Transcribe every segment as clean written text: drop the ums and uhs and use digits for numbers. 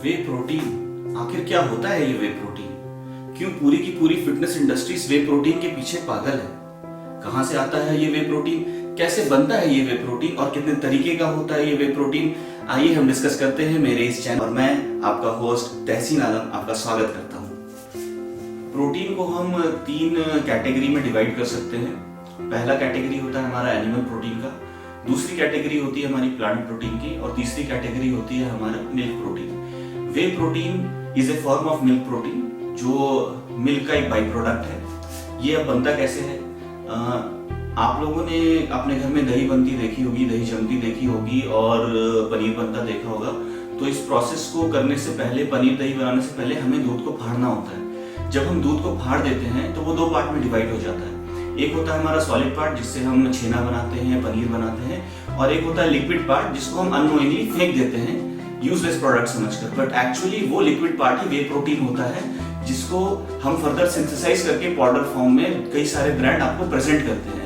वे protein, आखिर क्या होता है ये वे प्रोटीन? क्यों पूरी की पूरी फिटनेस इंडस्ट्रीज वे प्रोटीन के पीछे पागल है? कहां से आता है ये वे प्रोटीन? कैसे बनता है ये वे प्रोटीन और कितने तरीके का होता है ये वे प्रोटीन? आइए हम डिस्कस करते हैं मेरे इस चैनल और मैं आपका होस्ट तहसीन आलम आपका स्वागत करता हूं। प्रोटीन को हम 3 कैटेगरी में डिवाइड कर सकते हैं। पहला कैटेगरी होता है हमारा एनिमल प्रोटीन का, दूसरी कैटेगरी होती है हमारी प्लांट प्रोटीन की और तीसरी कैटेगरी होती है हमारा milk protein. Way protein is a form of milk protein जो मिल्क का एक बाई प्रोडक्ट है। ये अब बनता कैसे है? आप लोगों ने अपने घर में दही बनती देखी होगी, दही जमती देखी होगी और पनीर बनता देखा होगा। तो इस प्रोसेस को करने से पहले, पनीर दही बनाने से पहले हमें दूध को फाड़ना होता है। जब हम दूध को फाड़ देते हैं तो वो 2 पार्ट में डिवाइड हो जाता है। एक होता है हमारा सॉलिड पार्ट जिससे हम छेना बनाते हैं, पनीर बनाते हैं, और एक होता है लिक्विड पार्ट जिसको हम अननोइंगली फेंक देते हैं यूजलेस प्रोडक्ट समझकर। बट एक्चुअली वो लिक्विड पार्ट ही वे प्रोटीन होता है जिसको हम फर्दर सिंथेसाइज करके पाउडर फॉर्म में कई सारे ब्रांड आपको प्रेजेंट करते हैं।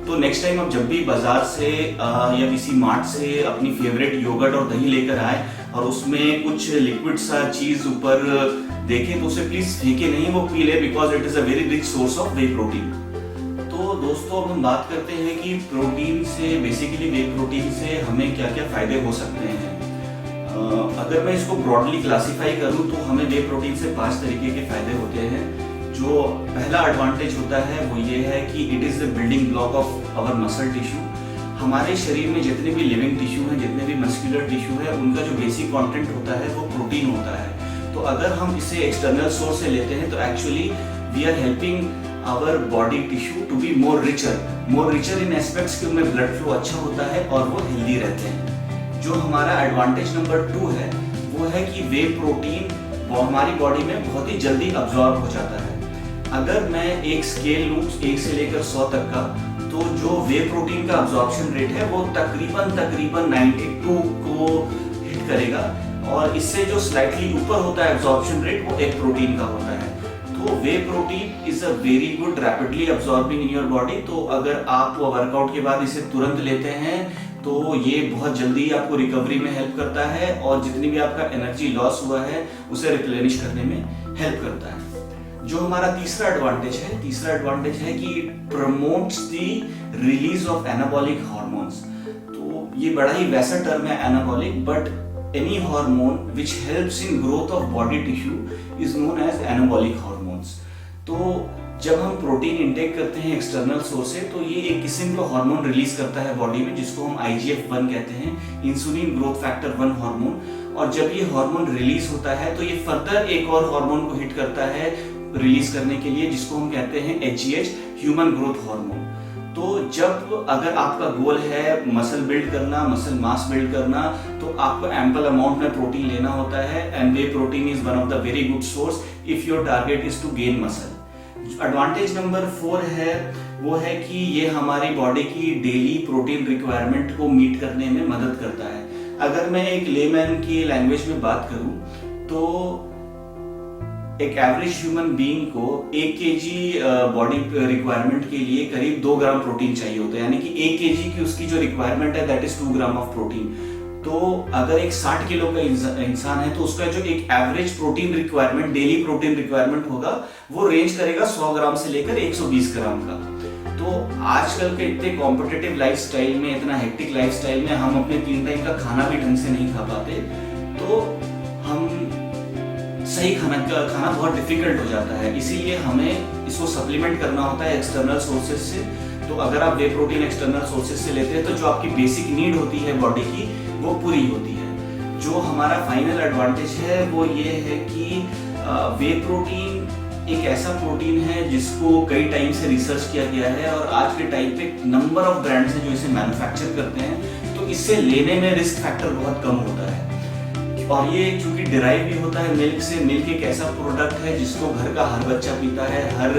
तो नेक्स्ट टाइम आप जब भी बाजार से या किसी मार्ट से अपनी फेवरेट योगर्ट और दही लेकर आए और उसमें कुछ लिक्विड सा चीज ऊपर देखें तो उसे प्लीज फेंके नहीं, वो पी ले, because it is a very rich source of way protein. तो दोस्तों अब हम बात करते हैं कि प्रोटीन से, बेसिकली वे प्रोटीन से हमें क्या क्या फायदे हो सकते हैं। अगर मैं इसको ब्रॉडली क्लासिफाई करूं तो हमें वे प्रोटीन से 5 तरीके के फायदे होते हैं। जो पहला एडवांटेज होता है वो ये है कि it is the building block of our muscle tissue. हमारे शरीर में जितने भी लिविंग टिश्यू हैं, जितने भी मस्कुलर टिश्यू है, उनका जो बेसिक कंटेंट होता है वो प्रोटीन होता है। तो अगर हम इसे एक्सटर्नल सोर्स से लेते हैं तो actually we are helping our body tissue to be more richer in aspects कि उनमें ब्लड फ्लो अच्छा होता है और वो हेल्दी रहते हैं। जो हमारा एडवांटेज नंबर 2 है वो है कि वे प्रोटीन हमारी बॉडी में बहुत ही जल्दी अब्जॉर्ब हो जाता है। अगर मैं एक स्केल लूं 1 से लेकर 100 तक का, तो जो वे प्रोटीन का अब्जॉर्प्शन रेट है वो तकरीबन 92 को हिट करेगा, और इससे जो स्लाइटली ऊपर होता है अब्जॉर्प्शन रेट वो एग प्रोटीन का होता है। तो whey protein is a very good rapidly absorbing in your body. तो अगर आप वर्कआउट के बाद इसे तुरंत लेते हैं तो ये बहुत जल्दी आपको रिकवरी में हेल्प करता है और जितनी भी आपका एनर्जी लॉस हुआ है उसे रिप्लेनिश करने में हेल्प करता है। जो हमारा तीसरा एडवांटेज है कि it promotes the release of anabolic hormones. तो ये बड़ा ही वैसा टर्म है anabolic, but any hormone which helps in growth of body tissue is known as anabolic hormones। तो जब हम प्रोटीन इंटेक करते हैं एक्सटर्नल सोर्स से तो ये एक किस्म का हार्मोन रिलीज करता है बॉडी में जिसको हम IGF-1 कहते हैं, इंसुलिन ग्रोथ फैक्टर 1 हार्मोन। और जब ये हार्मोन रिलीज होता है तो ये फर्दर एक और हार्मोन को हिट करता है रिलीज करने के लिए जिसको हम कहते हैं HGH, ह्यूमन ग्रोथ हार्मोन। तो जब अगर आपका गोल है मसल बिल्ड करना, मसल मास बिल्ड करना, तो आपको एम्पल अमाउंट में प्रोटीन लेना होता है, and whey protein is one of the very good source if your target is to gain muscle. Advantage number 4 है वो है कि ये हमारी बॉडी की डेली प्रोटीन रिक्वायरमेंट को मीट करने में मदद करता है। अगर मैं एक लेमैन की लैंग्वेज में बात करूं तो एक एवरेज ह्यूमन बीइंग को 1 केजी बॉडी रिक्वायरमेंट के लिए करीब 2 ग्राम प्रोटीन चाहिए होता है, यानी कि 1 केजी की उसकी जो रिक्वायरमेंट है that is 2 gram of protein. तो अगर एक 60 किलो का इंसान है तो उसका जो एक average protein requirement, daily protein requirement होगा वो रेंज करेगा 100 ग्राम से लेकर 120 ग्राम का। तो आजकल के इतने कॉम्पिटिटिव लाइफस्टाइल में, इतना हेक्टिक लाइफस्टाइल में हम अपने 3 टाइम का खाना भी ढंग से नहीं खा पाते, तो हम सही खाना बहुत डिफिकल्ट हो जाता है। इसीलिए हमें इसको सप्लीमेंट करना होता है एक्सटर्नल सोर्सेज से। तो अगर आप वे प्रोटीन एक्सटर्नल सोर्सेज से लेते हैं तो जो आपकी बेसिक नीड होती है बॉडी की वो पूरी होती है। जो हमारा फाइनल एडवांटेज है वो ये है कि वे प्रोटीन एक ऐसा प्रोटीन है जिसको कई टाइम से रिसर्च किया गया है और आज के टाइम पे नंबर ऑफ ब्रांड्स हैं जो इसे मैन्युफैक्चर करते हैं, तो इससे लेने में रिस्क फैक्टर बहुत कम होता है। और ये चूंकि डिराइव भी होता है मिल्क से, मिल्क एक ऐसा प्रोडक्ट है जिसको घर का हर बच्चा पीता है, हर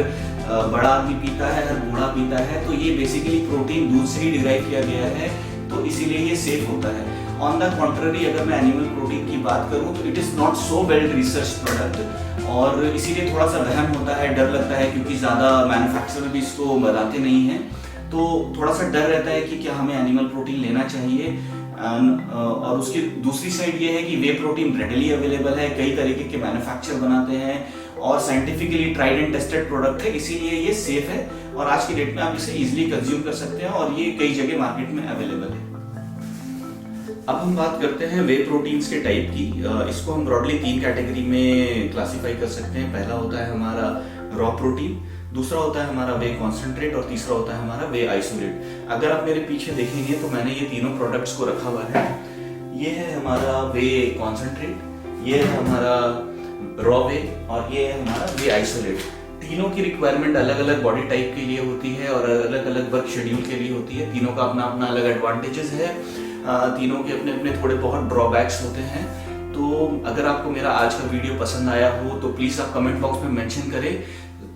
बड़ा आदमी पीता है, हर बूढ़ा पीता है। तो ये बेसिकली प्रोटीन दूध से ही डिराइव किया गया है, तो इसीलिए ये सेफ होता है। ऑन द कॉन्ट्ररी अगर मैं एनिमल प्रोटीन की बात करूं तो it is not so well research product, और इसीलिए थोड़ा सा वहम होता है, डर लगता है, क्योंकि ज़्यादा मैन्युफैक्चरर भी इसको बताते नहीं हैं। तो थोड़ा सा डर रहता है कि क्या हमें एनिमल प्रोटीन लेना चाहिए। और उसकी दूसरी साइड ये है कि वे प्रोटीन रेडिली अवेलेबल है, कई तरीके के मैन्युफैक्चर बनाते हैं और scientifically tried and tested product है, इसीलिए ये सेफ है और आज की डेट में आप इसे इजीली कंज्यूम कर सकते हैं और ये कई जगह मार्केट में अवेलेबल है। अब हम बात करते हैं वे प्रोटीन्स के टाइप की। इसको हम ब्रॉडली 3 कैटेगरी में क्लासिफाई कर सकते हैं। पहला होता है हमारा रॉ प्रोटीन, दूसरा होता है हमारा वे कॉन्सेंट्रेट और तीसरा होता है हमारा वे आइसोलेट। अगर आप मेरे पीछे देखेंगे तो मैंने ये तीनों प्रोडक्ट्स को रखा हुआ है। ये है हमारा वे कॉन्सेंट्रेट, ये है हमारा रॉ वे और ये है हमारा वे आइसोलेट। तीनों की रिक्वायरमेंट अलग अलग बॉडी टाइप के लिए होती है और अलग अलग वर्क शेड्यूल के लिए होती है। तीनों का अपना अपना अलग एडवांटेजेस है, तीनों के अपने अपने थोड़े बहुत ड्रॉबैक्स होते हैं। तो अगर आपको मेरा आज का वीडियो पसंद आया हो तो प्लीज़ आप कमेंट बॉक्स में मेंशन करें,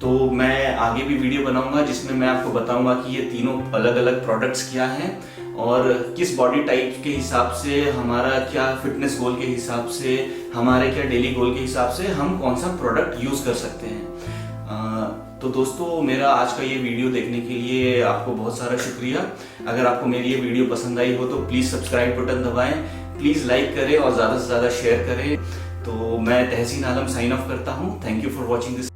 तो मैं आगे भी वीडियो बनाऊंगा जिसमें मैं आपको बताऊंगा कि ये तीनों अलग अलग प्रोडक्ट्स क्या हैं और किस बॉडी टाइप के हिसाब से, हमारा क्या फिटनेस गोल के हिसाब से, हमारे क्या डेली गोल के हिसाब से हम कौन सा प्रोडक्ट यूज़ कर सकते हैं। तो दोस्तों, मेरा आज का ये वीडियो देखने के लिए आपको बहुत सारा शुक्रिया। अगर आपको मेरी ये वीडियो पसंद आई हो तो प्लीज़ सब्सक्राइब बटन दबाएं, प्लीज़ लाइक करें और ज़्यादा से ज़्यादा शेयर करें। तो मैं तहसीन आलम साइन ऑफ करता हूँ। Thank you for watching this.